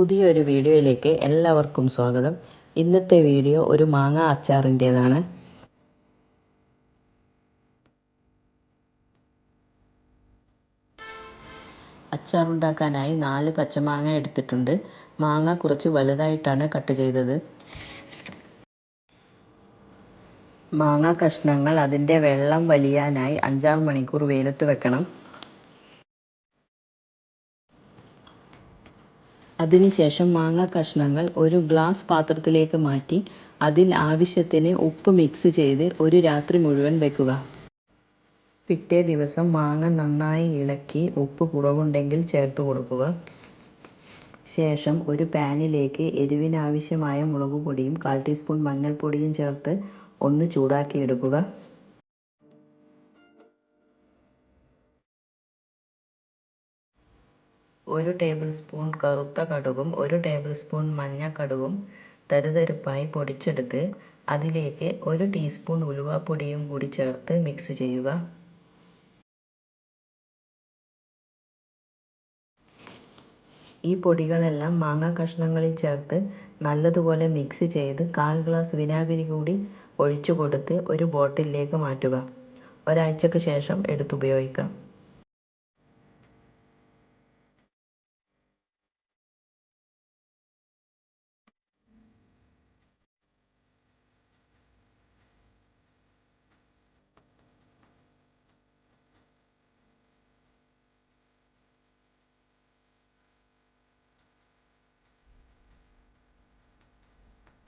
പുതിയൊരു വീഡിയോയിലേക്ക് എല്ലാവർക്കും സ്വാഗതം. ഇന്നത്തെ വീഡിയോ ഒരു മാങ്ങ അച്ചാറിൻ്റേതാണ്. അച്ചാറുണ്ടാക്കാനായി 4 പച്ചമാങ്ങ എടുത്തിട്ടുണ്ട്. മാങ്ങ കുറച്ച് വലുതായിട്ടാണ് കട്ട് ചെയ്തത്. മാങ്ങ കഷ്ണങ്ങൾ അതിൻ്റെ വെള്ളം വലിയാനായി 5-6 മണിക്കൂർ വെയിലത്ത് വെക്കണം. അതിനുശേഷം മാങ്ങ കഷ്ണങ്ങൾ ഒരു ഗ്ലാസ് പാത്രത്തിലേക്ക് മാറ്റി അതിൽ ആവശ്യത്തിന് ഉപ്പ് മിക്സ് ചെയ്ത് ഒരു രാത്രി മുഴുവൻ വെക്കുക. പിറ്റേ ദിവസം മാങ്ങ നന്നായി ഇളക്കി ഉപ്പ് കുറവുണ്ടെങ്കിൽ ചേർത്ത് കൊടുക്കുക. ശേഷം ഒരു പാനിലേക്ക് എരിവിനാവശ്യമായ മുളകുപൊടിയും 1/4 ടീസ്പൂൺ മഞ്ഞൾപ്പൊടിയും ചേർത്ത് ഒന്ന് ചൂടാക്കിയെടുക്കുക. ഒരു ടേബിൾ സ്പൂൺ കറുത്ത കടുകും 1 ടേബിൾ സ്പൂൺ മഞ്ഞക്കടുകും തരിതരിപ്പായി പൊടിച്ചെടുത്ത് അതിലേക്ക് 1 ടീസ്പൂൺ ഉലുവാപ്പൊടിയും കൂടി ചേർത്ത് മിക്സ് ചെയ്യുക. ഈ പൊടികളെല്ലാം മാങ്ങ കഷ്ണങ്ങളിൽ ചേർത്ത് നല്ലതുപോലെ മിക്സ് ചെയ്ത് 1/4 ഗ്ലാസ് വിനാഗിരി കൂടി ഒഴിച്ചു കൊടുത്ത് ഒരു ബോട്ടിലിലേക്ക് മാറ്റുക. ഒരാഴ്ചയ്ക്ക് ശേഷം എടുത്തുപയോഗിക്കാം.